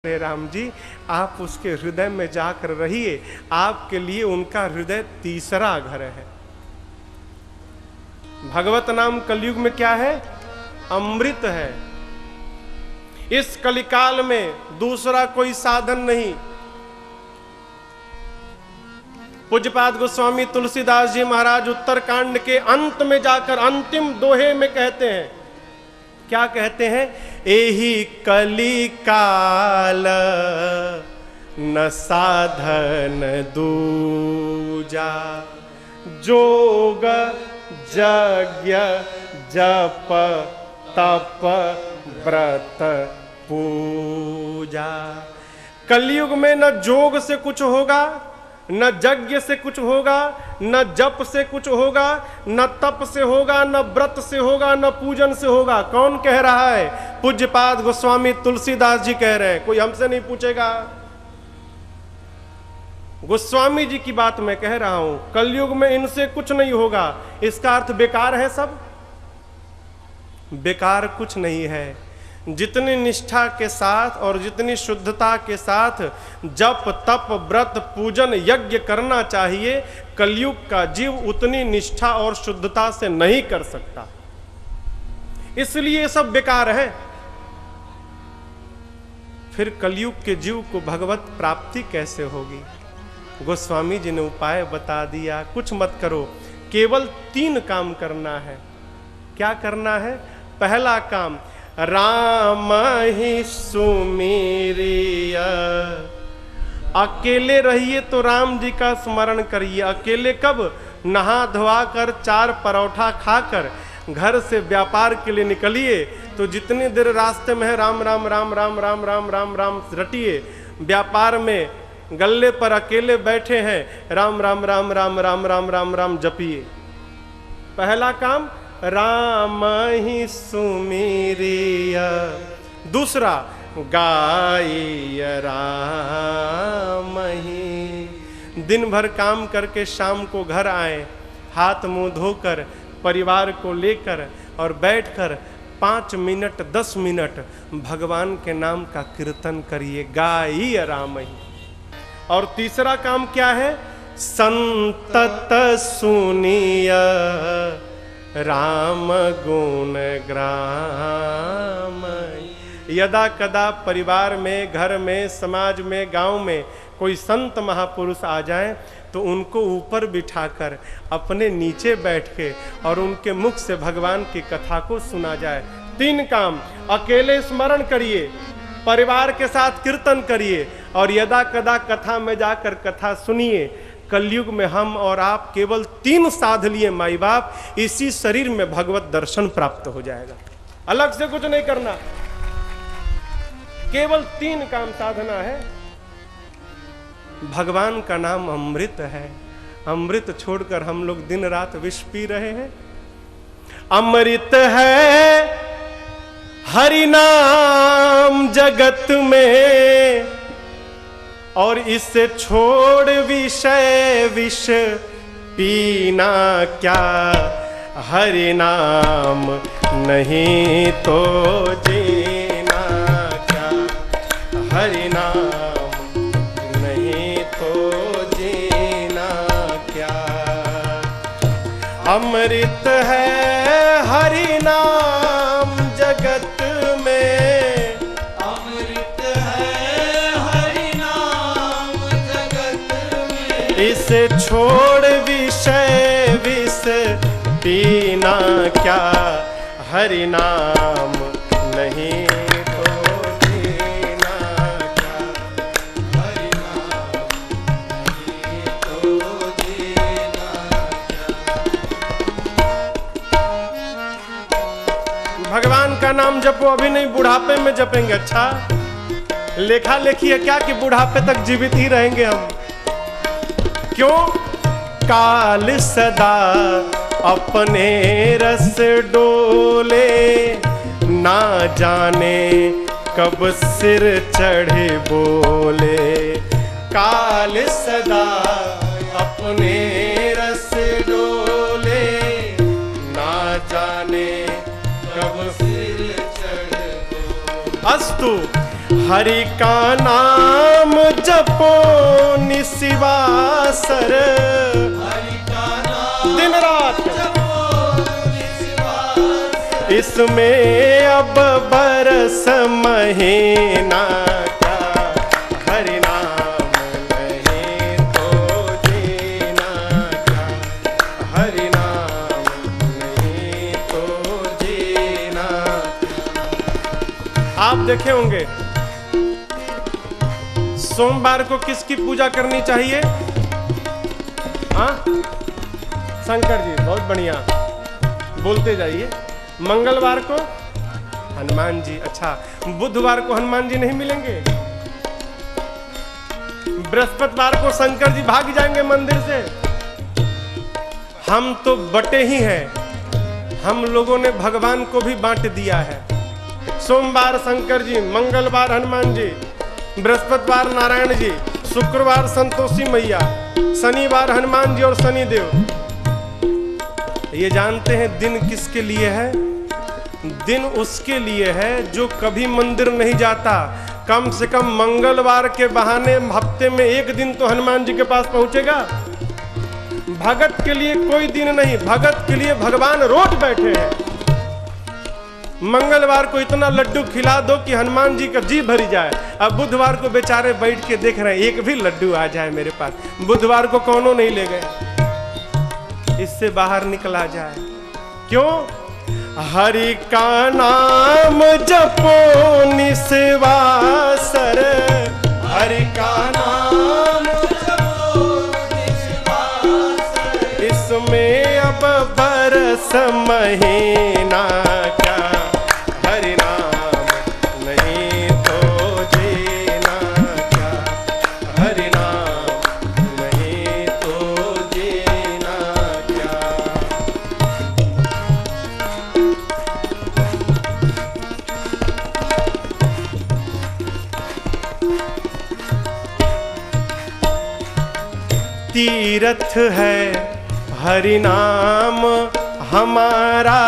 हे राम जी, आप उसके हृदय में जाकर रहिए, आपके लिए उनका हृदय तीसरा घर है। भगवत नाम कलयुग में क्या है? अमृत है। इस कलिकाल में दूसरा कोई साधन नहीं। पूज्यपाद गोस्वामी तुलसीदास जी महाराज उत्तरकांड के अंत में जाकर अंतिम दोहे में कहते हैं, क्या कहते हैं? एही कलिकाल न साधन दूजा, जोग यज्ञ जप तप व्रत पूजा। कलयुग में न जोग से कुछ होगा, न यज्ञ से कुछ होगा, न जप से कुछ होगा, न तप से होगा, न व्रत से होगा, न पूजन से होगा। कौन कह रहा है? पूज्यपाद गोस्वामी तुलसीदास जी कह रहे हैं। कोई हमसे नहीं पूछेगा, गोस्वामी जी की बात मैं कह रहा हूं। कलयुग में इनसे कुछ नहीं होगा। इसका अर्थ बेकार है? सब बेकार कुछ नहीं है। जितनी निष्ठा के साथ और जितनी शुद्धता के साथ जप तप व्रत पूजन यज्ञ करना चाहिए, कलयुग का जीव उतनी निष्ठा और शुद्धता से नहीं कर सकता। इसलिए ये सब बेकार है। फिर कलयुग के जीव को भगवत प्राप्ति कैसे होगी? गोस्वामी जी ने उपाय बता दिया। कुछ मत करो, केवल 3 काम करना है। क्या करना है? पहला काम, राम ही सुमेरिया। अकेले रहिए तो राम जी का स्मरण करिए। अकेले कब? नहा धोआ कर 4 परोठा खाकर घर से व्यापार के लिए निकलिए तो जितनी देर रास्ते में है राम राम राम राम राम राम राम राम रटिए। व्यापार में गल्ले पर अकेले बैठे हैं, राम राम राम राम राम राम राम राम जपिए। पहला काम, राम ही सुमेरिया। दूसरा, गाय राम ही। दिन भर काम करके शाम को घर आए, हाथ मुंह धोकर परिवार को लेकर और बैठकर 5 मिनट 10 मिनट भगवान के नाम का कीर्तन करिए। गाय राम ही। और तीसरा काम क्या है? संतत सुनिया राम गुण ग्राम। यदा कदा परिवार में, घर में, समाज में, गांव में कोई संत महापुरुष आ जाएं तो उनको ऊपर बिठाकर अपने नीचे बैठ के और उनके मुख से भगवान की कथा को सुना जाए। 3 काम, अकेले स्मरण करिए, परिवार के साथ कीर्तन करिए और यदा कदा कथा में जाकर कथा सुनिए। कलयुग में हम और आप केवल 3 साध लिए माई बाप, इसी शरीर में भगवत दर्शन प्राप्त हो जाएगा। अलग से कुछ नहीं करना, केवल 3 काम साधना है। भगवान का नाम अमृत है। अमृत छोड़कर हम लोग दिन रात विष पी रहे हैं। अमृत है हरि नाम जगत में, और इसे छोड़ विषय विष पीना क्या। हरि नाम नहीं तो जीना क्या। हरि नाम नहीं तो जीना क्या। अमृत है हरि नाम जगत में, इसे छोड़ विषय विष पीना क्या। हरि नाम नहीं तो जीना क्या। हरि नाम नहीं तो जीना क्या। भगवान का नाम जपो, अभी नहीं बुढ़ापे में जपेंगे। अच्छा, लेखा लेखी है क्या कि बुढ़ापे तक जीवित ही रहेंगे हम? क्यों? काल सदा अपने रस डोले, ना जाने कब सिर चढ़े बोले। काल सदा अपने रस डोले, ना जाने कब सिर चढ़े बोले। अस्तु हरि का नाम जपो निशिवासर, दिन रात इसमें अब बरस महीना क्या, हरि नाम नहीं तो जीना क्या, हरि नाम नहीं तो जीना। आप देखे होंगे सोमवार को किसकी पूजा करनी चाहिए? हाँ शंकर जी, बहुत बढ़िया, बोलते जाइए। मंगलवार को हनुमान जी, अच्छा बुधवार को हनुमान जी नहीं मिलेंगे, बृहस्पतिवार को शंकर जी भाग जाएंगे मंदिर से। हम तो बटे ही हैं, हम लोगों ने भगवान को भी बांट दिया है। सोमवार शंकर जी, मंगलवार हनुमान जी, बृहस्पतिवार नारायण जी, शुक्रवार संतोषी मैया, शनिवार हनुमान जी और शनिदेव। ये जानते हैं दिन किसके लिए है? दिन उसके लिए है जो कभी मंदिर नहीं जाता, कम से कम मंगलवार के बहाने हफ्ते में एक दिन तो हनुमान जी के पास पहुंचेगा। भगत के लिए कोई दिन नहीं, भगत के लिए भगवान रोज बैठे हैं। मंगलवार को इतना लड्डू खिला दो कि हनुमान जी का जी भरी जाए। अब बुधवार को बेचारे बैठ के देख रहे हैं एक भी लड्डू आ जाए मेरे पास। बुधवार को कौनों नहीं ले गए, इससे बाहर निकला जाए। क्यों? हरि का नाम जपो निशिवासर, हरि का नाम जपो निशिवासर, इसमें अब बरस महीना क्या, हरि नाम नहीं तो जीना क्या, हरि नाम नहीं तो जीना क्या। तीर्थ है हरि नाम हमारा,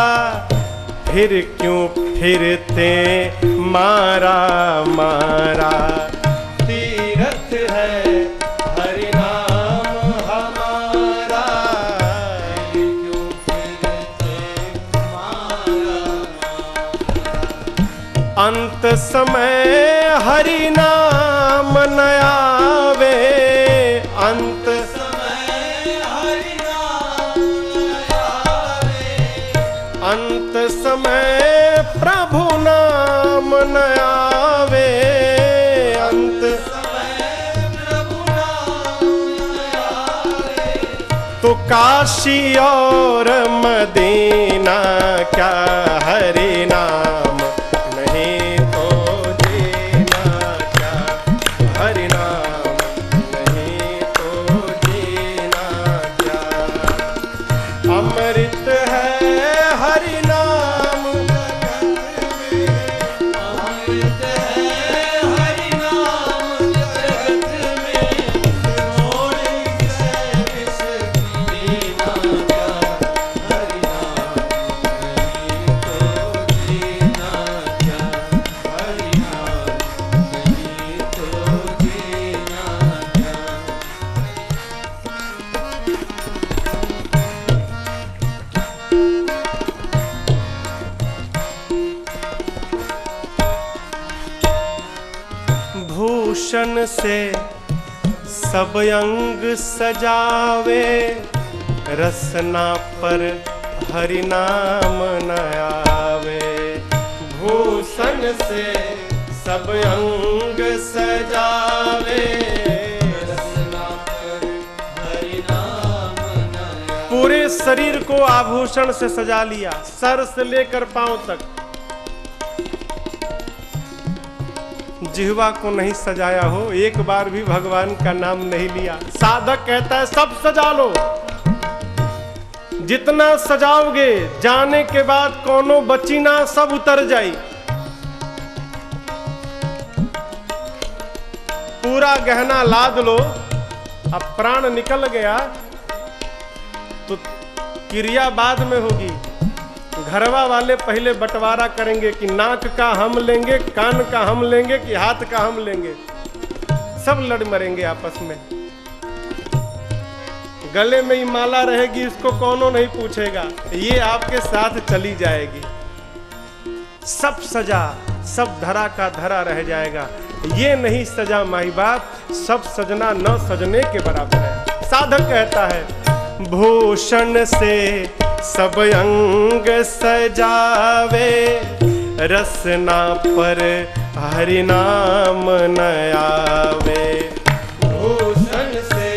फिर क्यों फिरते मारा मारा। तीर्थ है हरि नाम हमारा, फिर क्यों फिरते मारा मारा। अंत समय हरि नाम न आवे, अंत समय हरि नाम न आवे, अंत समय प्रभु नाम न आवे, अंत समय प्रभु नाम न आवे। तो काशी और मदीना क्या, हरि नाम नहीं तो जीना क्या, हरि नाम नहीं तो जीना क्या। अमृत है हरि नाम जगत में, अमृत है हरि नाम जगत में, छोड़ से विष पीना क्या, हरि नाम नहीं तो जीना क्या, हरि नाम नहीं तो जीना क्या। भूषण से सब अंग सजावे, रसना पर हरि नाम न आवे। भूषण से सब अंग सजावे, रसना पर हरि नाम न आवे। पूरे शरीर को आभूषण से सजा लिया, सर से लेकर पांव तक। जिह्वा को नहीं सजाया हो, एक बार भी भगवान का नाम नहीं लिया। साधक कहता है सब सजा लो, जितना सजाओगे जाने के बाद कोनो बची ना, सब उतर जाई। पूरा गहना लाद लो, अब प्राण निकल गया तो क्रिया बाद में होगी। घरवा वाले पहले बंटवारा करेंगे कि नाक का हम लेंगे, कान का हम लेंगे कि हाथ का हम लेंगे। सब लड़ मरेंगे आपस में। गले में ही माला रहेगी, इसको कौनो नहीं पूछेगा, ये आपके साथ चली जाएगी। सब सजा, सब धरा का धरा रह जाएगा। ये नहीं सजा माई बाप, सब सजना न सजने के बराबर है। साधक कहता है भूषण से सब अंग सजावे, रसना पर हरि नाम न आवे। भूषण से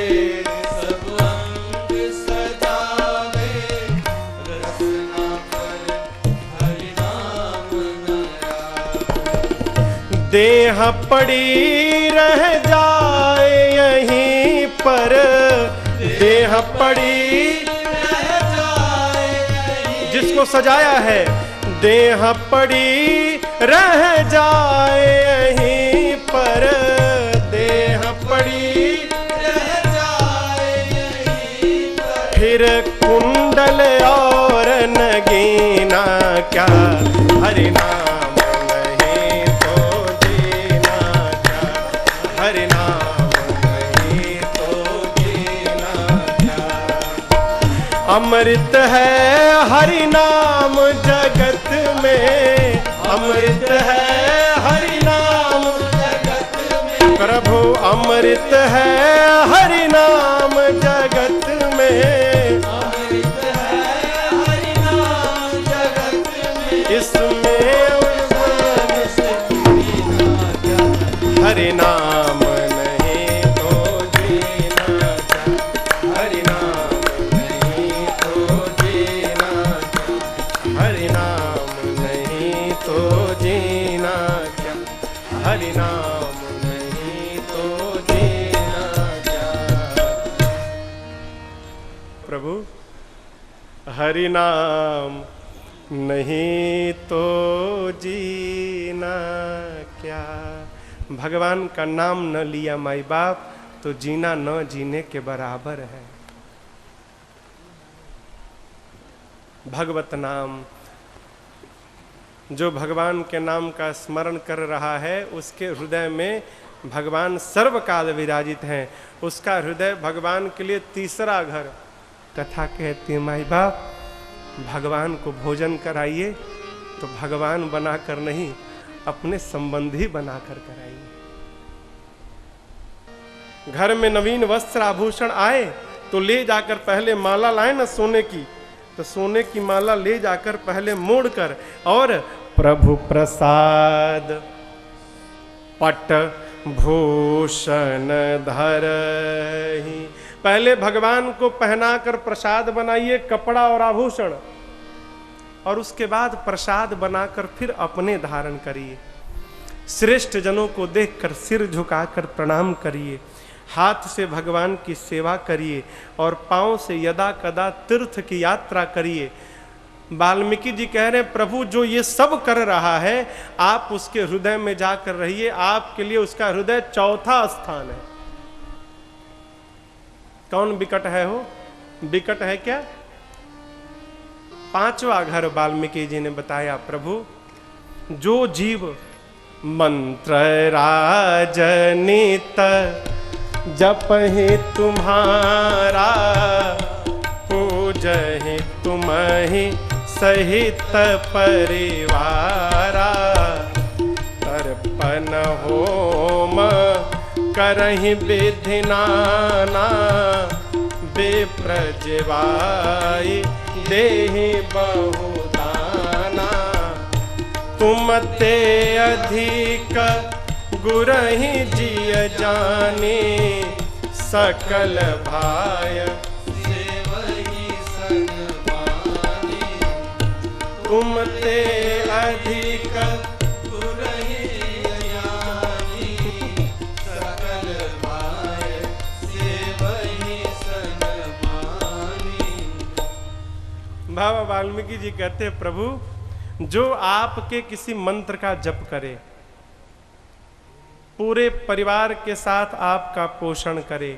सब अंग सजावे, रसना पर हरि नाम न आवे। देह पड़ी रह जाए यहीं पर, देह पड़ी जिसको सजाया है, देह पड़ी रह जाए यहीं पर, देह पड़ी रह जाए यहीं पर। फिर कुंडल और नगीना क्या, हरि नाम नहीं तो जीना क्या, हरि नाम नहीं तो जीना क्या। अमृत है हरि नाम जगत में, अमृत है हरि नाम जगत में। प्रभु अमृत है हरि नाम जगत में, अमृत है हरि नाम जगत में। इसमें उल्लास से जीना क्या, हरि नाम नहीं तो जीना क्या, हरि नाम नहीं तो जीना क्या, हरि नाम नहीं तो जीना क्या, हरि नाम नहीं तो जीना क्या। प्रभु हरि नाम नहीं तो जीना क्या। भगवान का नाम न लिया माई बाप तो जीना न जीने के बराबर है। भगवत नाम, जो भगवान के नाम का स्मरण कर रहा है उसके हृदय में भगवान सर्वकाल विराजित हैं। उसका हृदय भगवान के लिए तीसरा घर। कथा कहती है माई बाप भगवान को भोजन कराइए तो भगवान बनाकर नहीं, अपने संबंधी बनाकर कराइए। घर में नवीन वस्त्र आभूषण आए तो ले जाकर पहले माला लाए ना सोने की, तो सोने की माला ले जाकर पहले मोड़कर और प्रभु प्रसाद पट भूषण धरहि। पहले भगवान को पहनाकर प्रसाद बनाइए, कपड़ा और आभूषण, और उसके बाद प्रसाद बनाकर फिर अपने धारण करिए। श्रेष्ठ जनों को देखकर सिर झुकाकर प्रणाम करिए, हाथ से भगवान की सेवा करिए और पांव से यदा कदा तीर्थ की यात्रा करिए। वाल्मीकि जी कह रहे हैं प्रभु जो ये सब कर रहा है आप उसके हृदय में जाकर रहिए, आपके लिए उसका हृदय चौथा स्थान है। कौन विकट है हो? विकट है क्या? पांचवा घर वाल्मीकि जी ने बताया प्रभु जो जीव मंत्र राजनीत जपहि तुम्हारा, पूजहि तुम्हि सहित परिवारा, तर्पण होम करहि विधि नाना, विप्रजवाई देहि बहुदाना, तुम ते अधिक गुरहि जिय जाने, सकल भाय सेवहि सन पानी, तुम ते अधिक गुरहि जिय जाने, सकल भाय सेवहि सन पानी। बाबा वाल्मीकि जी कहते हैं प्रभु जो आपके किसी मंत्र का जप करे, पूरे परिवार के साथ आपका पोषण करे,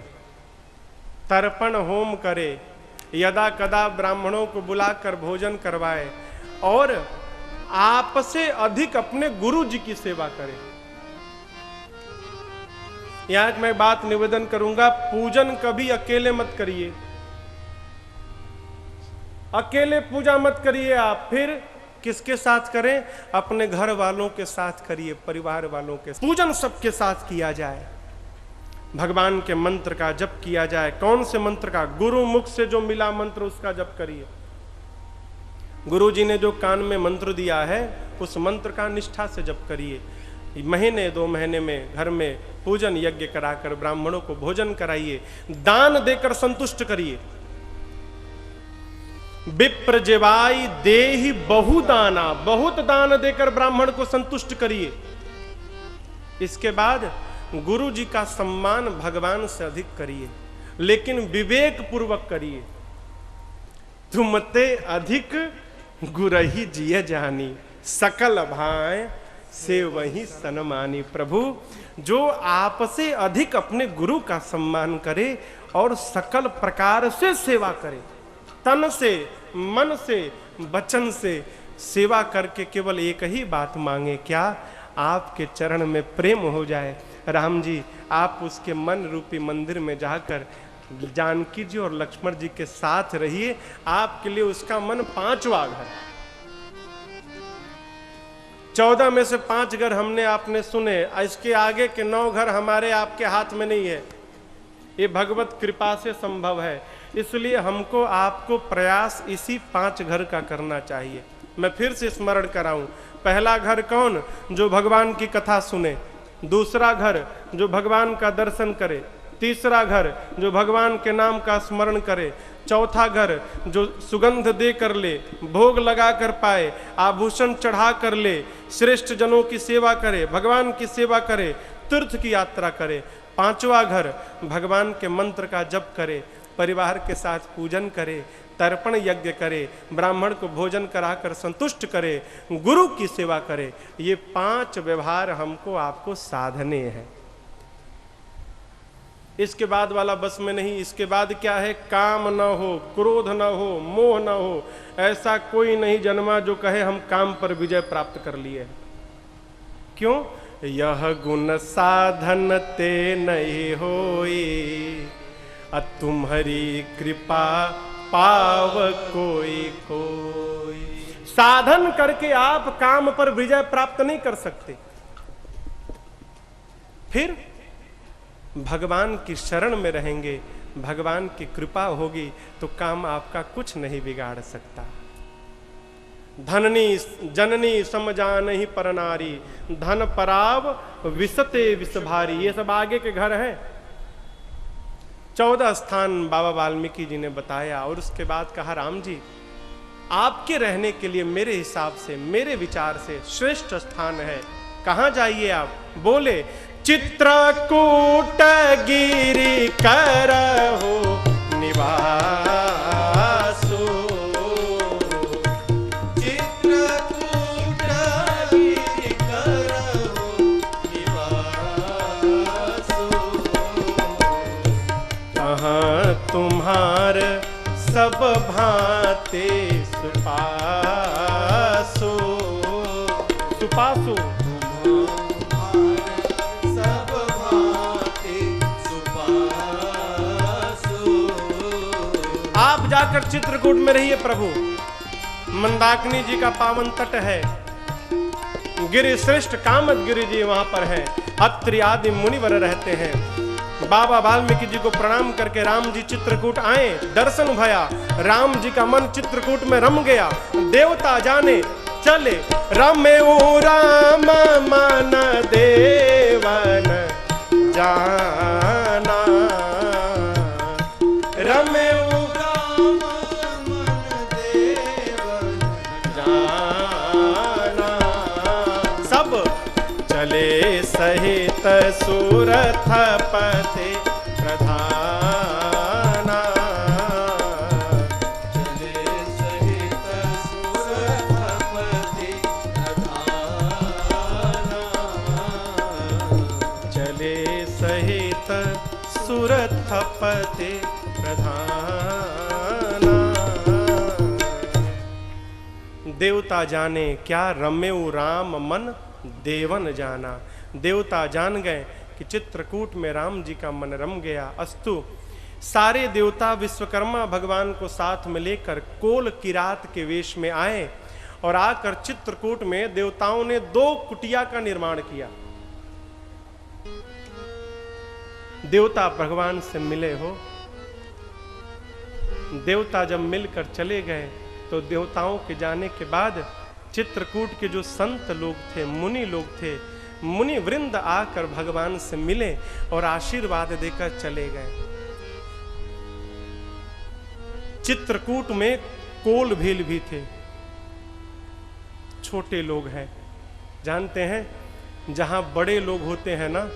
तर्पण होम करे, यदा कदा ब्राह्मणों को बुलाकर भोजन करवाए और आपसे अधिक अपने गुरु जी की सेवा करें। यहां मैं बात निवेदन करूंगा, पूजन कभी अकेले मत करिए, अकेले पूजा मत करिए आप। फिर किसके साथ करें? अपने घर वालों के साथ करिए, परिवार वालों के। पूजन सबके साथ किया जाए, भगवान के मंत्र का जप किया जाए। कौन से मंत्र का? गुरु मुख से जो मिला मंत्र उसका जप करिए। गुरु जी ने जो कान में मंत्र दिया है उस मंत्र का निष्ठा से जप करिए। महीने 2 महीने में घर में पूजन यज्ञ कराकर ब्राह्मणों को भोजन कराइए, दान देकर संतुष्ट करिए। विप्र जेवाई देहि बहुदाना, बहुत दान देकर ब्राह्मण को संतुष्ट करिए। इसके बाद गुरु जी का सम्मान भगवान से अधिक करिए, लेकिन विवेक पूर्वक करिए। तुमते अधिक गुरही जिय जानी, सकल भाई से वही सनमानी। प्रभु जो आपसे अधिक अपने गुरु का सम्मान करे और सकल प्रकार से सेवा करे, तन से, मन से, वचन से सेवा करके केवल एक ही बात मांगे, क्या? आपके चरण में प्रेम हो जाए। राम जी आप उसके मन रूपी मंदिर में जाकर जानकी जी और लक्ष्मण जी के साथ रहिए, आपके लिए उसका मन 5वां घर। 14 में से 5 घर हमने आपने सुने, इसके आगे के 9 घर हमारे आपके हाथ में नहीं है, ये भगवत कृपा से संभव है। इसलिए हमको आपको प्रयास इसी 5 घर का करना चाहिए। मैं फिर से स्मरण कराऊं, पहला घर कौन? जो भगवान की कथा सुने। दूसरा घर जो भगवान का दर्शन करे। तीसरा घर जो भगवान के नाम का स्मरण करे। चौथा घर जो सुगंध दे कर ले, भोग लगा कर पाए, आभूषण चढ़ा कर ले, श्रेष्ठ जनों की सेवा करे, भगवान की सेवा करे, तीर्थ की यात्रा करे। 5वां घर भगवान के मंत्र का जप करे, परिवार के साथ पूजन करे, तर्पण यज्ञ करे, ब्राह्मण को भोजन कराकर संतुष्ट करे, गुरु की सेवा करे। ये 5 व्यवहार हमको आपको साधने हैं। इसके बाद वाला बस में नहीं। इसके बाद क्या है? काम न हो, क्रोध न हो, मोह न हो। ऐसा कोई नहीं जन्मा जो कहे हम काम पर विजय प्राप्त कर लिए। क्यों? यह गुण साधन ते नहीं होई, तुम्हारी कृपा पाव कोई कोई। साधन करके आप काम पर विजय प्राप्त नहीं कर सकते। फिर भगवान की शरण में रहेंगे, भगवान की कृपा होगी तो काम आपका कुछ नहीं बिगाड़ सकता। धननी जननी समझान ही पर नारी, धन पराव विसते विष भारी। ये सब आगे के घर हैं। 14 स्थान बाबा वाल्मीकि जी ने बताया और उसके बाद कहा, राम जी आपके रहने के लिए मेरे हिसाब से, मेरे विचार से श्रेष्ठ स्थान है। कहाँ जाइए आप? बोले चित्रकूट गिरि करहु निवासो, चित्रकूट गिरि करहु निवासो, कहाँ तुम्हार सब भांति सुपासो। सुपासो आप जाकर चित्रकूट में रहिए प्रभु। मंदाकिनी जी का पावन तट है, गिरि श्रेष्ठ कामद गिरि जी वहां पर है, अत्रि आदि मुनिवर रहते हैं। बाबा वाल्मीकि जी को प्रणाम करके राम जी चित्रकूट आए, दर्शन भया, राम जी का मन चित्रकूट में रम गया। देवता जाने चले, रमे राम मन देवन जाना, रमे सहित सुरथपति प्रधाना, चले सहित सुरथपति प्रधाना, चले सहित सुरथपति प्रधाना। देवता जाने क्या रमेऊ राम मन देवन जाना। देवता जान गए कि चित्रकूट में राम जी का मन रम गया। अस्तु सारे देवता विश्वकर्मा भगवान को साथ में लेकर कोल किरात के वेश में आए और आकर चित्रकूट में देवताओं ने 2 कुटिया का निर्माण किया। देवता भगवान से मिले हो। देवता जब मिलकर चले गए तो देवताओं के जाने के बाद चित्रकूट के जो संत लोग थे, मुनि लोग थे, मुनि वृंद आकर भगवान से मिले और आशीर्वाद देकर चले गए। चित्रकूट में कोल भील भी थे, छोटे लोग हैं। जानते हैं जहां बड़े लोग होते हैं ना,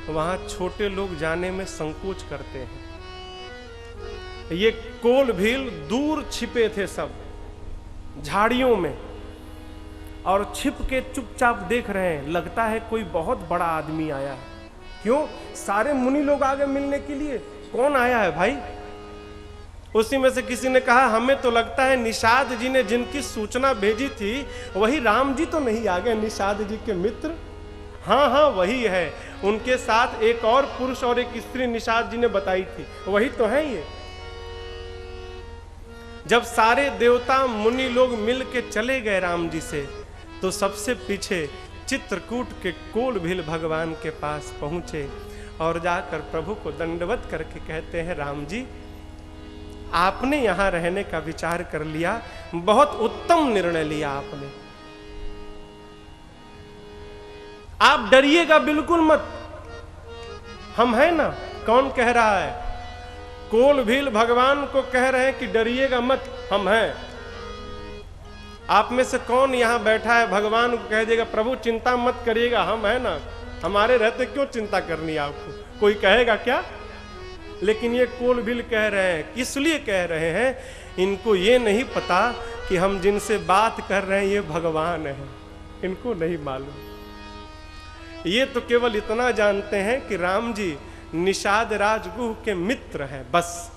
वहां छोटे लोग जाने में संकोच करते हैं। ये कोल भील दूर छिपे थे सब झाड़ियों में, और छिप के चुपचाप देख रहे हैं। लगता है कोई बहुत बड़ा आदमी आया है। क्यों? सारे मुनि लोग आ गए मिलने के लिए। कौन आया है भाई? उसी में से किसी ने कहा, हमें तो लगता है निषाद जी ने जिनकी सूचना भेजी थी वही राम जी तो नहीं आ गए, निषाद जी के मित्र? हाँ हाँ वही है। उनके साथ एक और पुरुष और एक स्त्री निषाद जी ने बताई थी, वही तो है ये। जब सारे देवता मुनि लोग मिल के चले गए राम जी से, तो सबसे पीछे चित्रकूट के कोल भील भगवान के पास पहुंचे और जाकर प्रभु को दंडवत करके कहते हैं, राम जी आपने यहां रहने का विचार कर लिया, बहुत उत्तम निर्णय लिया आपने। आप डरिएगा बिल्कुल मत, हम हैं ना। कौन कह रहा है? कोल भील भगवान को कह रहे हैं कि डरिएगा मत, हम हैं। आप में से कौन यहां बैठा है भगवान को कह देगा प्रभु चिंता मत करिएगा, हम हैं ना, हमारे रहते क्यों चिंता करनी है आपको? कोई कहेगा क्या? लेकिन ये कोल भील कह रहे हैं। इसलिए कह रहे हैं, इनको ये नहीं पता कि हम जिनसे बात कर रहे हैं ये भगवान है, इनको नहीं मालूम। ये तो केवल इतना जानते हैं कि राम जी निषाद राजगुह के मित्र हैं, बस।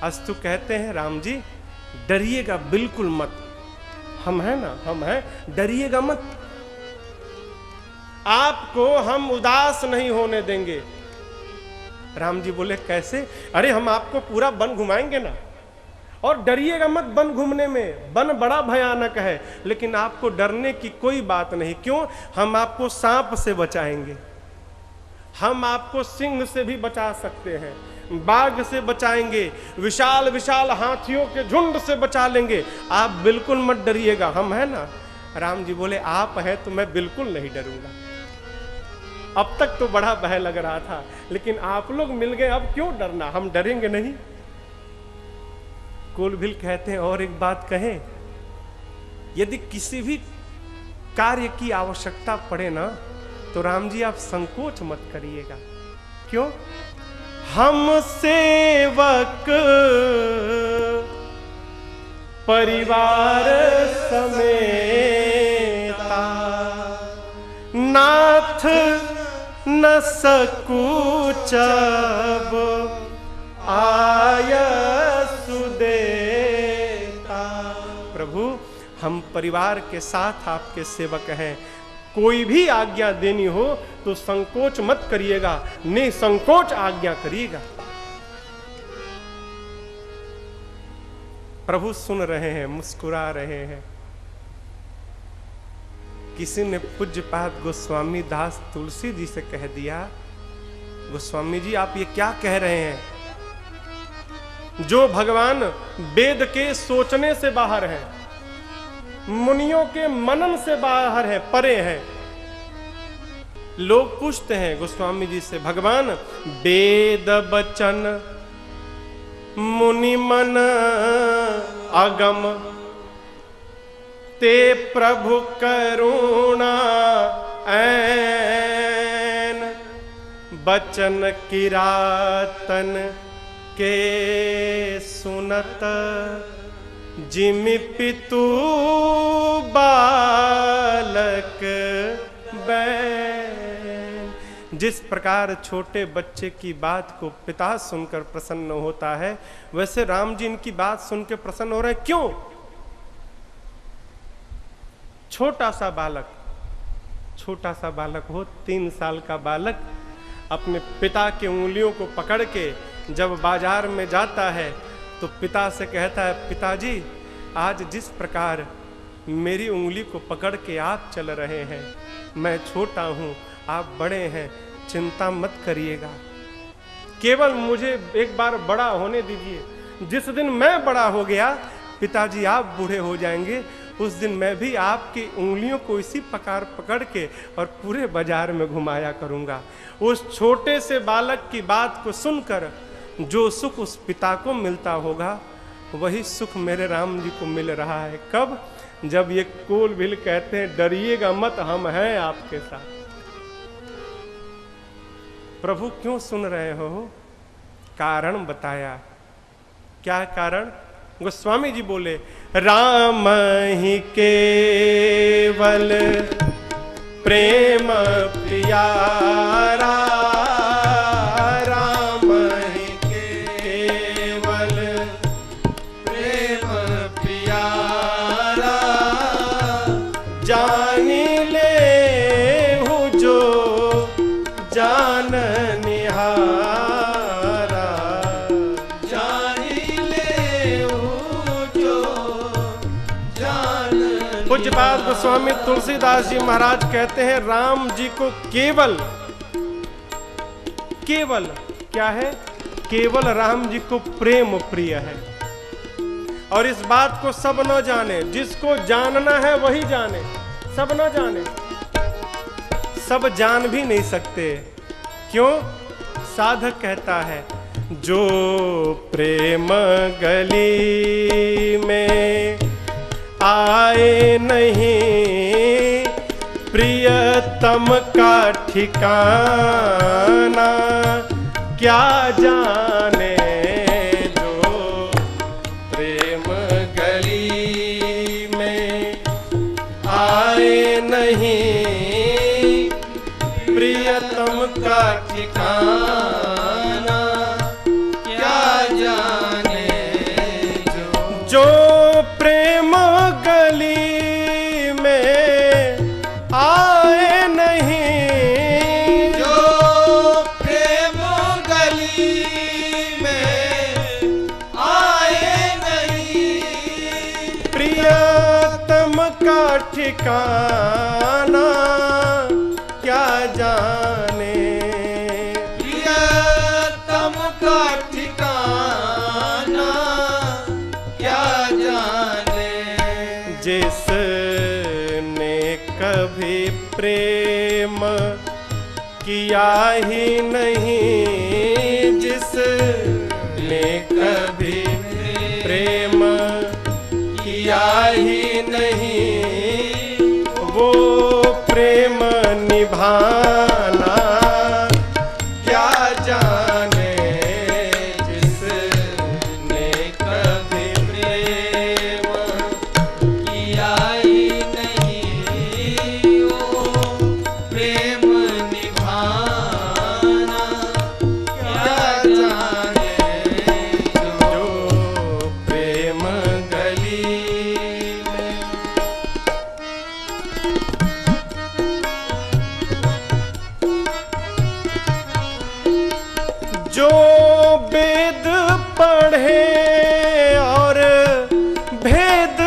अस्तु कहते हैं, राम जी डरिएगा बिल्कुल मत, हम हैं ना, हम हैं, डरिएगा मत। आपको हम उदास नहीं होने देंगे। राम जी बोले, कैसे? अरे हम आपको पूरा वन घुमाएंगे ना, और डरिएगा मत वन घूमने में। वन बड़ा भयानक है, लेकिन आपको डरने की कोई बात नहीं। क्यों? हम आपको सांप से बचाएंगे, हम आपको सिंह से भी बचा सकते हैं, बाघ से बचाएंगे, विशाल विशाल हाथियों के झुंड से बचा लेंगे। आप बिल्कुल मत डरिएगा, हम हैं ना। राम जी बोले, आप हैं तो मैं बिल्कुल नहीं डरूंगा। अब तक तो बड़ा भय लग रहा था, लेकिन आप लोग मिल गए, अब क्यों डरना, हम डरेंगे नहीं। कोल भील कहते हैं, और एक बात कहें, यदि किसी भी कार्य की आवश्यकता पड़े ना, तो राम जी आप संकोच मत करिएगा। क्यों? हम सेवक परिवार समेता, नाथ न सकूचब आय सुदेता। प्रभु हम परिवार के साथ आपके सेवक हैं, कोई भी आज्ञा देनी हो तो संकोच मत करिएगा, निसंकोच आज्ञा करिएगा। प्रभु सुन रहे हैं, मुस्कुरा रहे हैं। किसी ने पूज्यपाद गोस्वामी दास तुलसी जी से कह दिया, गोस्वामी जी आप ये क्या कह रहे हैं? जो भगवान वेद के सोचने से बाहर है, मुनियों के मनन से बाहर है, परे हैं। लोग पूछते हैं गोस्वामी जी से, भगवान वेद बचन मुनि मन अगम, ते प्रभु करुणा ऐन, बचन किरातन के सुनत, जिमि पितु बालक बैन। जिस प्रकार छोटे बच्चे की बात को पिता सुनकर प्रसन्न होता है, वैसे राम जी इनकी बात सुन के प्रसन्न हो रहे हैं। क्यों? छोटा सा बालक हो, 3 साल का बालक अपने पिता के उंगलियों को पकड़ के जब बाजार में जाता है तो पिता से कहता है, पिताजी आज जिस प्रकार मेरी उंगली को पकड़ के आप चल रहे हैं, मैं छोटा हूँ, आप बड़े हैं, चिंता मत करिएगा, केवल मुझे एक बार बड़ा होने दीजिए। जिस दिन मैं बड़ा हो गया पिताजी आप बूढ़े हो जाएंगे, उस दिन मैं भी आपकी उंगलियों को इसी प्रकार पकड़ के और पूरे बाजार में घुमाया करूँगा। उस छोटे से बालक की बात को सुनकर जो सुख उस पिता को मिलता होगा, वही सुख मेरे राम जी को मिल रहा है। कब? जब ये कोल भील कहते हैं, डरिएगा मत, हम हैं आपके साथ। प्रभु क्यों सुन रहे हो? कारण बताया। क्या कारण? गोस्वामी जी बोले, राम ही केवल प्रेम प्यारा, राम ही केवल प्रेम प्यारा, जानी ले हूँ जो जान निहारा, जानी ले हूँ जो जान। पूज्यपाद गोस्वामी तुलसीदास जी महाराज कहते हैं, राम जी को केवल क्या है? केवल राम जी को प्रेम प्रिय है। और इस बात को सब न जाने, जिसको जानना है वही जाने, सब न जाने, सब जान भी नहीं सकते। क्यों? साधक कहता है, जो प्रेम गली में आए नहीं, प्रियतम का ठिकाना क्या जाने, जो प्रेम गली में आए नहीं, प्रियतम का ठिकाना क्या जाने, जो प्रेम गली में आए नहीं, जो प्रेम गली में आए नहीं, प्रियतम का ठिकाना क्या जाने, प्रियतम का ठिकाना क्या जाने। जिसने कभी प्रेम किया ही नहीं, जिसने कभी प्रेम किया ही नहीं, वो प्रेम निभाना क्या जाने, जिसने कभी प्रेम किया ही नहीं, वो प्रेम निभाना क्या जाने, जो प्रेम गली में। जो वेद पढ़े और भेद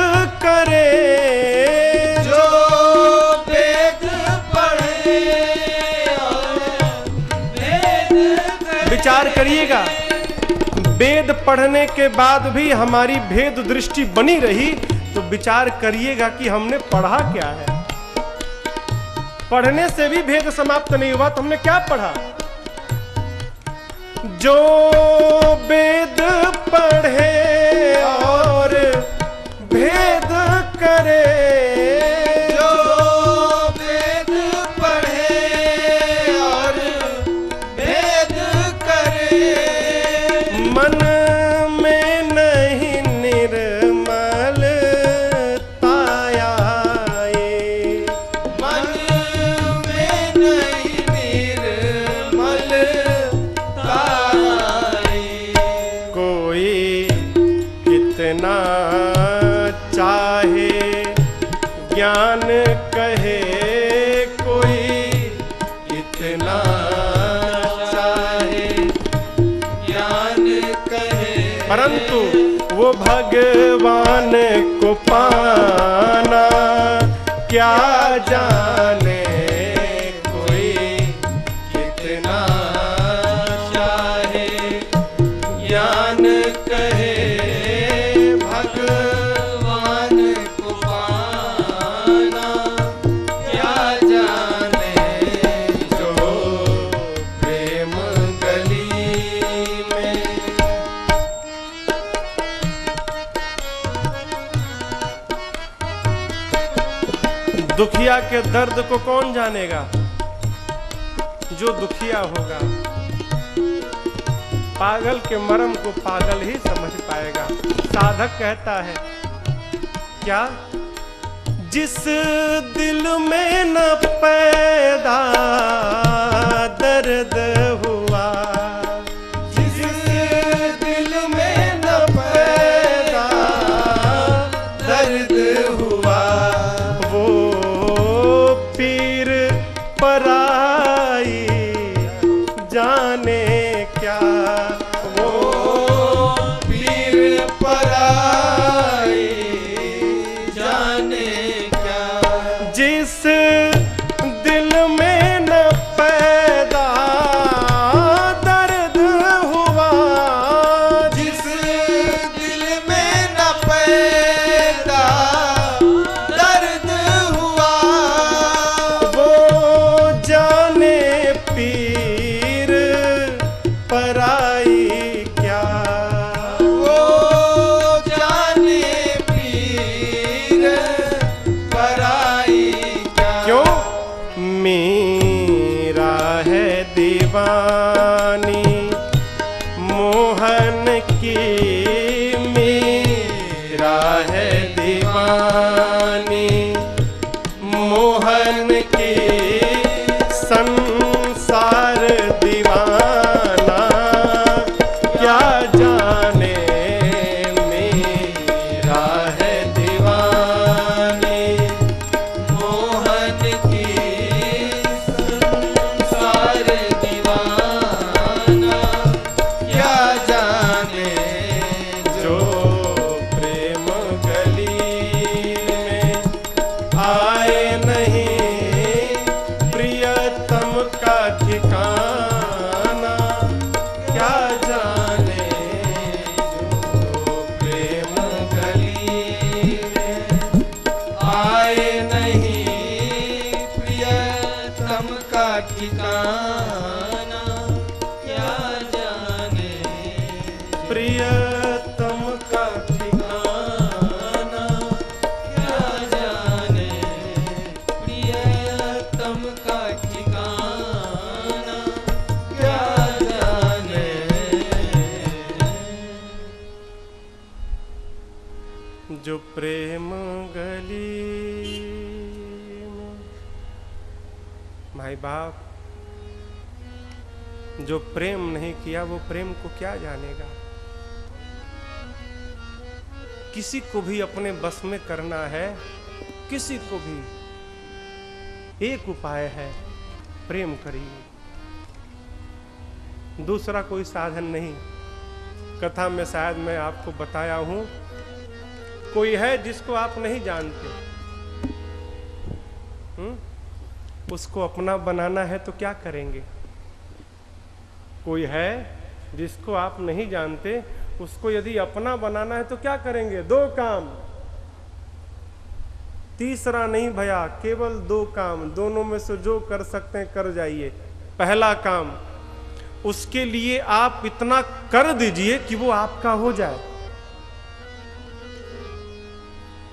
करे, जो वेद पढ़े और भेद करे। विचार करिएगा, वेद पढ़ने के बाद भी हमारी भेद दृष्टि बनी रही तो विचार करिएगा कि हमने पढ़ा क्या है। पढ़ने से भी भेद समाप्त नहीं हुआ तो हमने क्या पढ़ा? जो वेद पढ़े और भेद करे, जो वेद पढ़े और भेद करे, मन में नहीं निर्मल तायाए, मन में नहीं निर्मल कोई कितना चाहे ज्ञान परंतु वो भगवान को पाना क्या जाने कोई कितना चाहे ज्ञान कहे भगवान को पाना क्या जाने जो प्रेम गली में। दुखिया के दर्द को कौन जानेगा? जो दुखिया होगा। पागल के मर्म को पागल ही समझ पाएगा। साधक कहता है क्या? जिस दिल में न पैदा दर्द हुआ, जिस दिल में न पैदा दर्द हुआ, वो पीर पराई जाने क्या, वो पीर पराई जाने क्या। जिस दिल में न पैदा दर्द हुआ, जिस दिल में न पैदा दर्द हुआ, वो जाने पीर पराई क्या, वो जाने पीर पराई क्या। क्यों? मेरा है दीवानी मोहन की, मेरा है दीवानी मोहन की, संसार दीवाना क्या जाने मेरा है दीवानी मोहन की, संसार दीवाना क्या जाने जो प्रेम गली में आए नहीं प्रियतम का ठिकाना क्या जाने जो प्रेम गली में आए नहीं प्रियतम का ठिकाना क्या जाने प्रियतम का ठिकाना क्या जाने प्रियतम का ठिकाना क्या जाने। जो प्रेम गली में, माई बाप जो प्रेम नहीं किया वो प्रेम को क्या जानेगा। किसी को भी अपने बस में करना है, किसी को भी, एक उपाय है, प्रेम करिए, दूसरा कोई साधन नहीं। कथा में शायद मैं आपको बताया हूं, कोई है जिसको आप नहीं जानते, उसको अपना बनाना है तो क्या करेंगे? कोई है जिसको आप नहीं जानते, उसको यदि अपना बनाना है तो क्या करेंगे? दो काम, तीसरा नहीं भैया, केवल दो काम, दोनों में से जो कर सकते हैं कर जाइए। पहला काम, उसके लिए आप इतना कर दीजिए कि वो आपका हो जाए।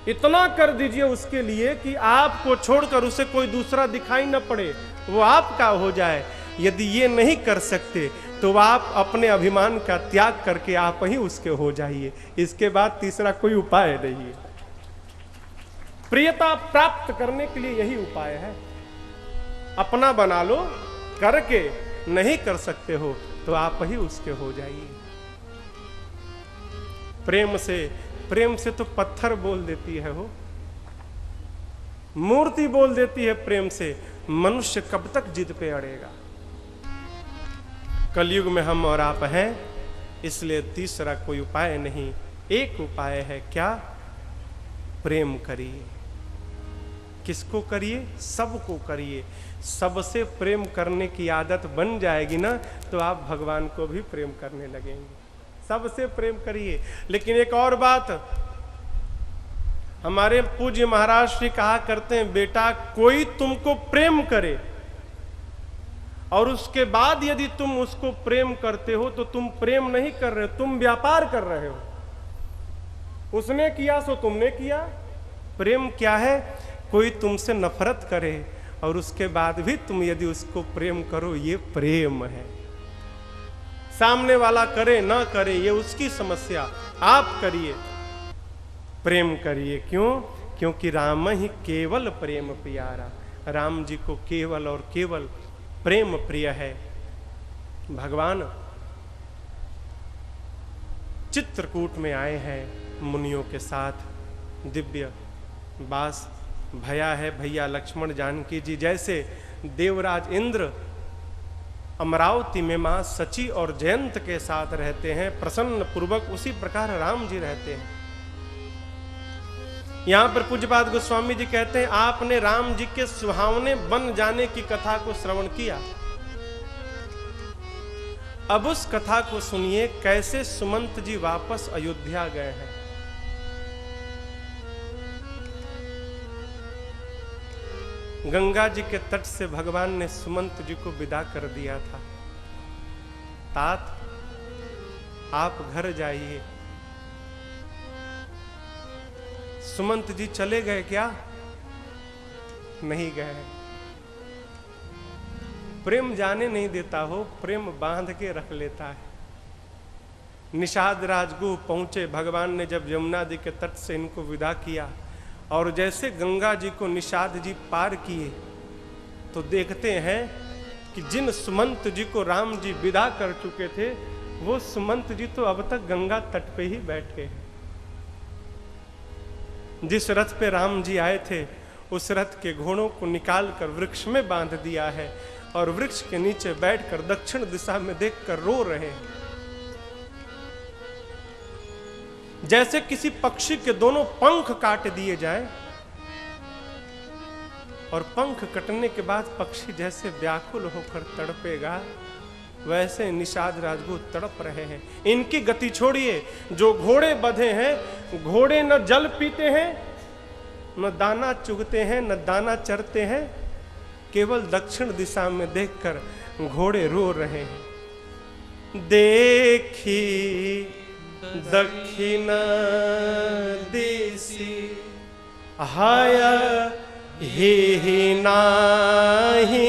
इतना कर दीजिए उसके लिए कि आपको छोड़कर उसे कोई दूसरा दिखाई न पड़े, वो आपका हो जाए। यदि ये नहीं कर सकते तो आप अपने अभिमान का त्याग करके आप ही उसके हो जाइए। इसके बाद तीसरा कोई उपाय नहीं है। प्रियता प्राप्त करने के लिए यही उपाय है। अपना बना लो, करके नहीं कर सकते हो तो आप ही उसके हो जाइए। प्रेम से तो पत्थर बोल देती है, हो मूर्ति बोल देती है। प्रेम से मनुष्य कब तक जिद पे अड़ेगा। कलयुग में हम और आप हैं, इसलिए तीसरा कोई उपाय नहीं, एक उपाय है, क्या? प्रेम करिए। किसको करिए? सबको करिए। सबसे प्रेम करने की आदत बन जाएगी ना, तो आप भगवान को भी प्रेम करने लगेंगे। सबसे प्रेम करिए। लेकिन एक और बात, हमारे पूज्य महाराज श्री कहा करते हैं, बेटा कोई तुमको प्रेम करे और उसके बाद यदि तुम उसको प्रेम करते हो तो तुम प्रेम नहीं कर रहे हो, तुम व्यापार कर रहे हो। उसने किया सो तुमने किया। प्रेम क्या है? कोई तुमसे नफरत करे और उसके बाद भी तुम यदि उसको प्रेम करो, ये प्रेम है। सामने वाला करे ना करे ये उसकी समस्या, आप करिए, प्रेम करिए। क्यों? क्योंकि राम ही केवल प्रेम प्यारा। राम जी को केवल और केवल प्रेम प्रिय है। भगवान चित्रकूट में आए हैं मुनियों के साथ, दिव्य बास भया है भैया लक्ष्मण जानकी जी। जैसे देवराज इंद्र अमरावती में मां सची और जयंत के साथ रहते हैं प्रसन्न पूर्वक, उसी प्रकार राम जी रहते हैं। यहां पर पूज्यपाद गोस्वामी जी कहते हैं, आपने राम जी के सुहावने बन जाने की कथा को श्रवण किया। अब उस कथा को सुनिए, कैसे सुमंत जी वापस अयोध्या गए हैं। गंगा जी के तट से भगवान ने सुमंत जी को विदा कर दिया था। तात आप घर जाइए। सुमंत जी चले गए क्या? नहीं गए। प्रेम जाने नहीं देता हो, प्रेम बांध के रख लेता है। निषाद राजगुह पहुंचे, भगवान ने जब यमुना जी के तट से इनको विदा किया और जैसे गंगा जी को निषाद जी पार किए तो देखते हैं कि जिन सुमंत जी को राम जी विदा कर चुके थे, वो सुमंत जी तो अब तक गंगा तट पे ही बैठे हैं। जिस रथ पे राम जी आए थे, उस रथ के घोड़ों को निकाल कर वृक्ष में बांध दिया है और वृक्ष के नीचे बैठकर दक्षिण दिशा में देखकर रो रहे हैं। जैसे किसी पक्षी के दोनों पंख काट दिए जाएं और पंख कटने के बाद पक्षी जैसे व्याकुल होकर तड़पेगा, वैसे निषाद राजगुह तड़प रहे हैं। इनकी गति छोड़िए। जो घोड़े बंधे हैं, घोड़े न जल पीते हैं, न दाना चुगते हैं, न दाना चरते हैं, केवल दक्षिण दिशा में देखकर घोड़े रो रहे हैं। देखी दक्षिण दिशि हाय ही नाही।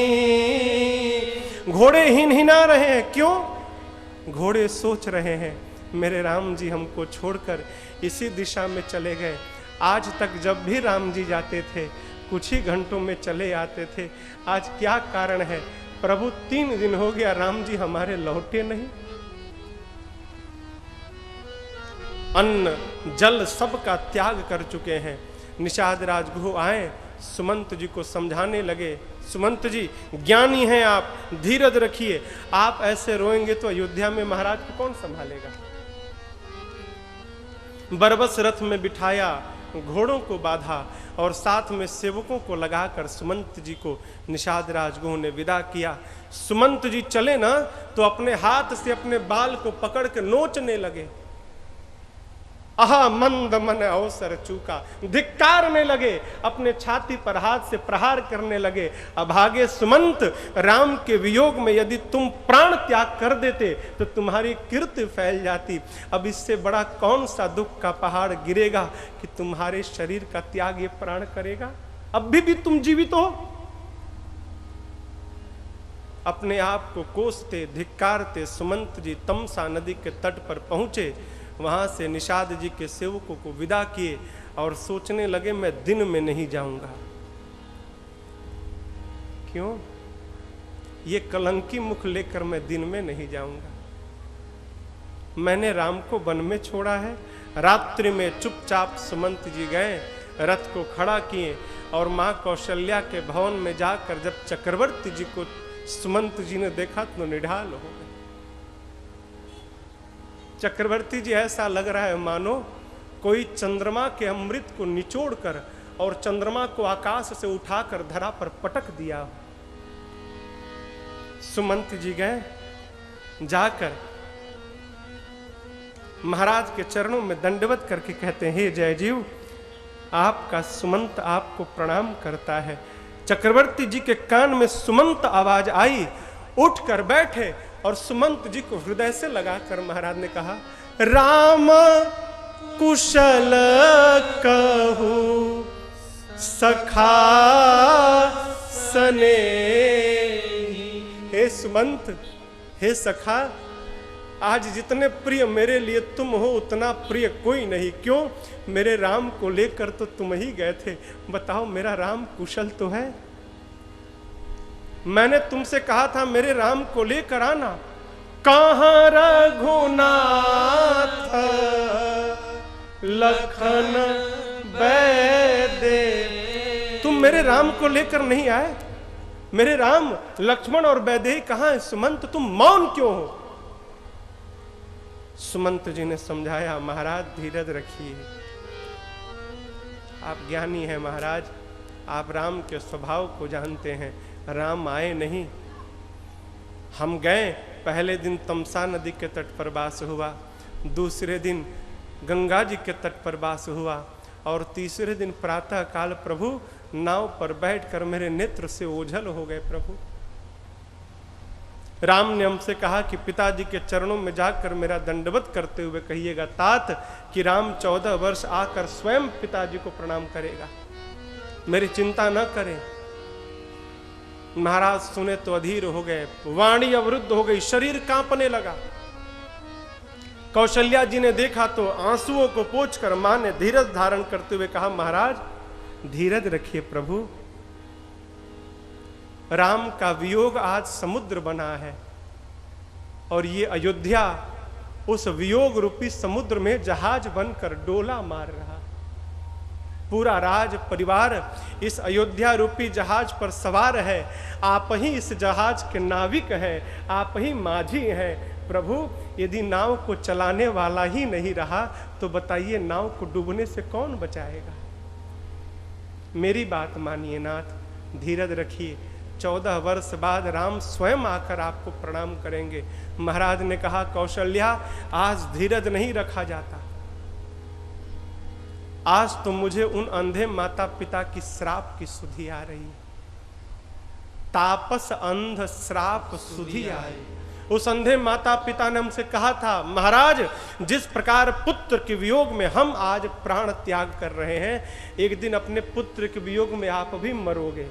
घोड़े हिनहिना रहे हैं। क्यों? घोड़े सोच रहे हैं, मेरे राम जी हमको छोड़कर इसी दिशा में चले गए। आज तक जब भी राम जी जाते थे कुछ ही घंटों में चले आते थे, आज क्या कारण है? प्रभु 3 दिन हो गया राम जी हमारे लौटे नहीं। अन्न जल सब का त्याग कर चुके हैं। निषाद राजगुह आए, सुमंत जी को समझाने लगे, सुमंत जी ज्ञानी हैं आप, धीरज रखिए। आप ऐसे रोएंगे तो अयोध्या में महाराज को कौन संभालेगा? बरबस रथ में बिठाया, घोड़ों को बांधा और साथ में सेवकों को लगाकर सुमंत जी को निषाद राजगुह ने विदा किया। सुमंत जी चले ना तो अपने हाथ से अपने बाल को पकड़ के नोचने लगे। आहा मंद मन अवसर चूका, धिक्कारने लगे, अपने छाती पर हाथ से प्रहार करने लगे। अभागे सुमंत, राम के वियोग में यदि तुम प्राण त्याग कर देते तो तुम्हारी कीर्ति फैल जाती। अब इससे बड़ा कौन सा दुख का पहाड़ गिरेगा कि तुम्हारे शरीर का त्याग ये प्राण करेगा? अब भी तुम जीवित हो। अपने आप को कोसते धिक्कारते सुमंत जी तमसा नदी के तट पर पहुंचे। वहां से निषाद जी के सेवकों को विदा किए और सोचने लगे, मैं दिन में नहीं जाऊंगा। क्यों? ये कलंकी मुख लेकर मैं दिन में नहीं जाऊंगा। मैंने राम को वन में छोड़ा है। रात्रि में चुपचाप सुमंत जी गए, रथ को खड़ा किए और मां कौशल्या के भवन में जाकर जब चक्रवर्ती जी को सुमंत जी ने देखा तो निढाल हो गए। चक्रवर्ती जी ऐसा लग रहा है मानो कोई चंद्रमा के अमृत को निचोड़कर और चंद्रमा को आकाश से उठाकर धरा पर पटक दिया। सुमंत जी गए, जाकर महाराज के चरणों में दंडवत करके कहते हैं, हे जयजीव, आपका सुमंत आपको प्रणाम करता है। चक्रवर्ती जी के कान में सुमंत आवाज आई, उठकर बैठे और सुमंत जी को हृदय से लगाकर महाराज ने कहा, राम कुशल कहूं सखा सने। हे सुमंत, हे सखा, आज जितने प्रिय मेरे लिए तुम हो उतना प्रिय कोई नहीं। क्यों? मेरे राम को लेकर तो तुम ही गए थे। बताओ मेरा राम कुशल तो है? मैंने तुमसे कहा था मेरे राम को लेकर आना। कहाँ रघुनाथ लखन बैदे, तुम मेरे राम को लेकर नहीं आए। मेरे राम लक्ष्मण और वैदेही कहाँ है? सुमंत तुम मौन क्यों हो? सुमंत जी ने समझाया, महाराज धीरज रखिए, आप ज्ञानी हैं महाराज, आप राम के स्वभाव को जानते हैं। राम आए नहीं, हम गए। पहले दिन तमसा नदी के तट पर वास हुआ, दूसरे दिन गंगा जी के तट पर वास हुआ और तीसरे दिन प्रातः काल प्रभु नाव पर बैठकर मेरे नेत्र से ओझल हो गए। प्रभु राम ने हमसे कहा कि पिताजी के चरणों में जाकर मेरा दंडवत करते हुए कहिएगा तात कि राम 14 वर्ष आकर स्वयं पिताजी को प्रणाम करेगा, मेरी चिंता न करें। महाराज सुने तो अधीर हो गए, वाणी अवरुद्ध हो गई, शरीर कांपने लगा। कौशल्या जी ने देखा तो आंसुओं को पोंछकर मां ने धीरज धारण करते हुए कहा, महाराज धीरज रखिए प्रभु, राम का वियोग आज समुद्र बना है और ये अयोध्या उस वियोग रूपी समुद्र में जहाज बनकर डोला मार रहा। पूरा राज परिवार इस अयोध्या रूपी जहाज पर सवार है। आप ही इस जहाज के नाविक हैं, आप ही माझी हैं। प्रभु यदि नाव को चलाने वाला ही नहीं रहा तो बताइए नाव को डूबने से कौन बचाएगा? मेरी बात मानिए नाथ, धीरज रखिए। 14 वर्ष बाद राम स्वयं आकर आपको प्रणाम करेंगे। महाराज ने कहा, कौशल्या आज धीरज नहीं रखा जाता। आज तो मुझे उन अंधे माता पिता की श्राप की सुधि आ रही है। तापस अंध श्राप सुधि आई। उस अंधे माता पिता ने हमसे कहा था, महाराज जिस प्रकार पुत्र के वियोग में हम आज प्राण त्याग कर रहे हैं, एक दिन अपने पुत्र के वियोग में आप भी मरोगे,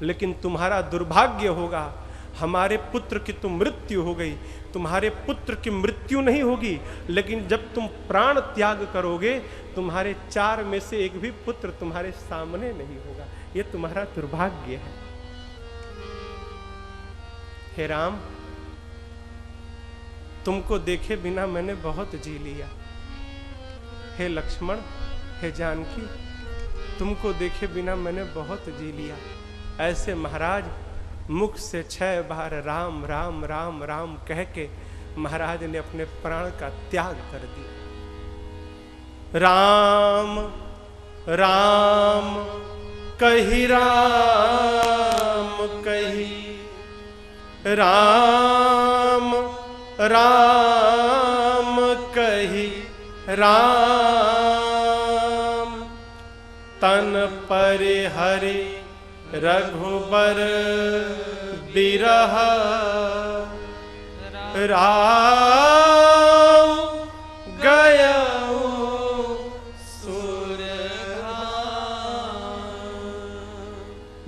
लेकिन तुम्हारा दुर्भाग्य होगा, हमारे पुत्र की तो मृत्यु हो गई, तुम्हारे पुत्र की मृत्यु नहीं होगी, लेकिन जब तुम प्राण त्याग करोगे तुम्हारे 4 में से एक भी पुत्र तुम्हारे सामने नहीं होगा। ये तुम्हारा दुर्भाग्य है। हे राम, तुमको देखे बिना मैंने बहुत जी लिया। हे लक्ष्मण, हे जानकी, तुमको देखे बिना मैंने बहुत जी लिया। ऐसे महाराज मुख से 6 बार राम राम राम राम कह के महाराज ने अपने प्राण का त्याग कर दिया। राम राम कही राम कही, राम राम कही राम, तन पर हरि रघुबर बिरह, राम गयऊ सुरधाम।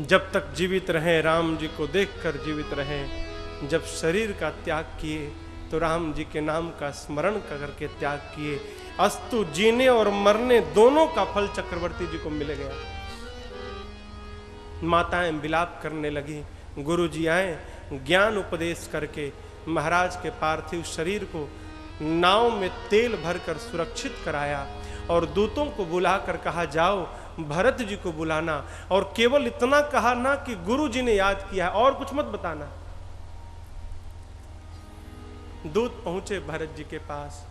जब तक जीवित रहें राम जी को देखकर जीवित रहें। जब शरीर का त्याग किए तो राम जी के नाम का स्मरण करके त्याग किए। अस्तु जीने और मरने दोनों का फल चक्रवर्ती जी को मिल गया। माताएं विलाप करने लगी। गुरु जी आए, ज्ञान उपदेश करके महाराज के पार्थिव शरीर को नाव में तेल भरकर सुरक्षित कराया और दूतों को बुलाकर कहा, जाओ भरत जी को बुलाना, और केवल इतना कहा ना कि गुरु जी ने याद किया, और कुछ मत बताना। दूत पहुंचे भरत जी के पास।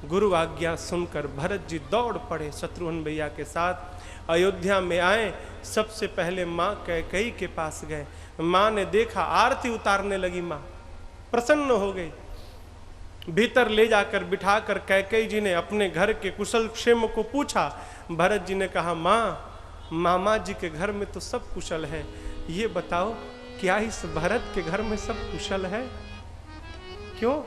गुरु आज्ञा सुनकर भरत जी दौड़ पड़े शत्रुघ्न भैया के साथ। अयोध्या में आए, सबसे पहले माँ कैकेयी के पास गए। माँ ने देखा, आरती उतारने लगी। माँ प्रसन्न हो गई। भीतर ले जाकर बिठाकर कैकेयी जी ने अपने घर के कुशल क्षेम को पूछा। भरत जी ने कहा, माँ मामा जी के घर में तो सब कुशल है, ये बताओ क्या इस भरत के घर में सब कुशल है? क्यों?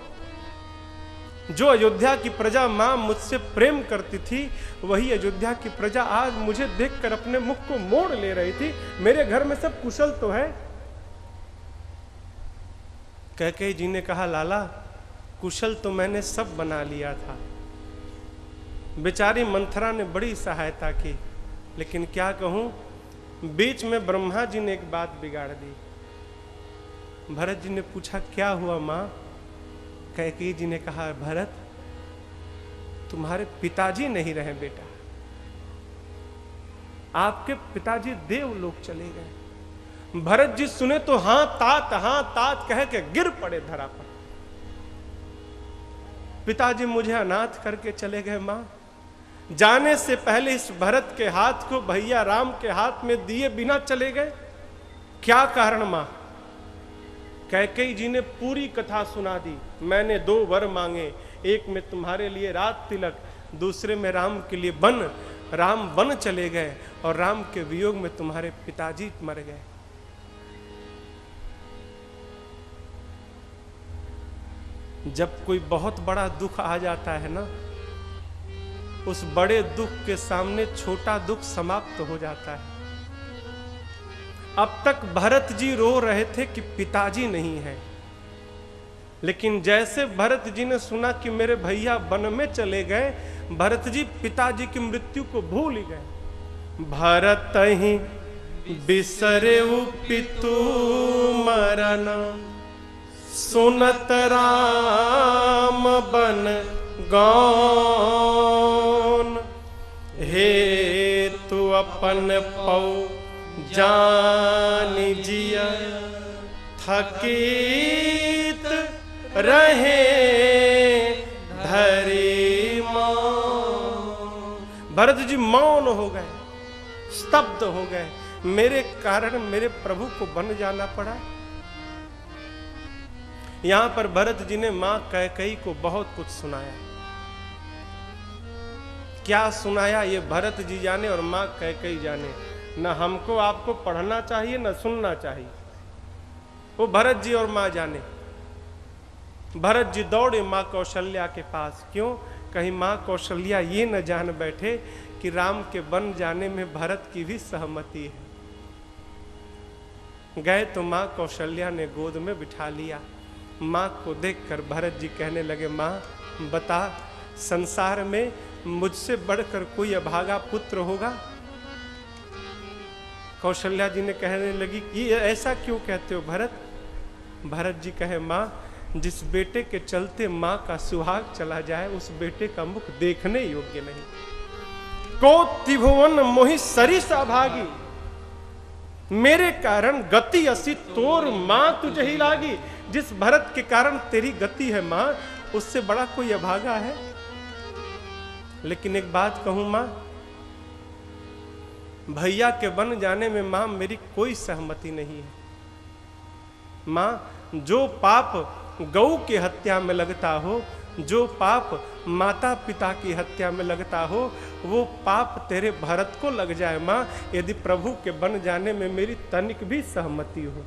जो अयोध्या की प्रजा मां मुझसे प्रेम करती थी, वही अयोध्या की प्रजा आज मुझे देखकर अपने मुख को मोड़ ले रही थी। मेरे घर में सब कुशल तो है। कैकेयी जी ने कहा, लाला कुशल तो मैंने सब बना लिया था। बेचारी मंथरा ने बड़ी सहायता की, लेकिन क्या कहूं, बीच में ब्रह्मा जी ने एक बात बिगाड़ दी। भरत जी ने पूछा, क्या हुआ मां? कैकेयी जी ने कहा, भरत तुम्हारे पिताजी नहीं रहे बेटा, आपके पिताजी देवलोक चले गए। भरत जी सुने तो हाँ तात कह के गिर पड़े धरा पर। पिताजी मुझे अनाथ करके चले गए मां। जाने से पहले इस भरत के हाथ को भैया राम के हाथ में दिए बिना चले गए, क्या कारण मां? कैकेयी जी ने पूरी कथा सुना दी। मैंने 2 वर मांगे, एक में तुम्हारे लिए रात तिलक, दूसरे में राम के लिए वन। राम वन चले गए और राम के वियोग में तुम्हारे पिताजी मर गए। जब कोई बहुत बड़ा दुख आ जाता है ना, उस बड़े दुख के सामने छोटा दुख समाप्त हो जाता है। अब तक भरत जी रो रहे थे कि पिताजी नहीं है, लेकिन जैसे भरत जी ने सुना कि मेरे भैया वन में चले गए, भरत जी पिताजी की मृत्यु को भूल गए। भरत ही बिसरे पितु मरन, सुनत राम बन गौन। हे तू अपन पौ जान जिया, थकीत रहे धरी मौन। भरत जी मौन हो गए, स्तब्ध हो गए। मेरे कारण मेरे प्रभु को बन जाना पड़ा। यहां पर भरत जी ने मां कैकेयी को बहुत कुछ सुनाया। क्या सुनाया ये भरत जी जाने और मां कैकेयी जाने। न हमको आपको पढ़ना चाहिए न सुनना चाहिए, वो भरत जी और मां जाने। भरत जी दौड़े मां कौशल्या के पास। क्यों? कहीं मां कौशल्या ये न जान बैठे कि राम के वन जाने में भरत की भी सहमति है। गए तो मां कौशल्या ने गोद में बिठा लिया। मां को देखकर भरत जी कहने लगे, मां बता, संसार में मुझसे बढ़कर कोई अभागा पुत्र होगा? कौशल्या जी ने कहने लगी कि ऐसा क्यों कहते हो भरत? भरत जी कहे, मां जिस बेटे के चलते मां का सुहाग चला जाए, उस बेटे का मुख देखने योग्य नहीं। को त्रिभुवन मोहि सरिस अभागी, मेरे कारण गति असी तोर मां तुझे ही लागी। जिस भरत के कारण तेरी गति है मां, उससे बड़ा कोई अभागा है? लेकिन एक बात कहूं मां, भैया के बन जाने में मां मेरी कोई सहमति नहीं है। मां, जो पाप गौ की हत्या में लगता हो, जो पाप माता पिता की हत्या में लगता हो, वो पाप तेरे भरत को लग जाए मां, यदि प्रभु के बन जाने में मेरी तनिक भी सहमति हो।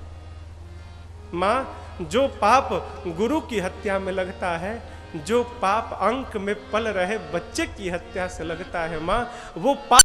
मां, जो पाप गुरु की हत्या में लगता है, जो पाप अंक में पल रहे बच्चे की हत्या से लगता है मां, वो पाप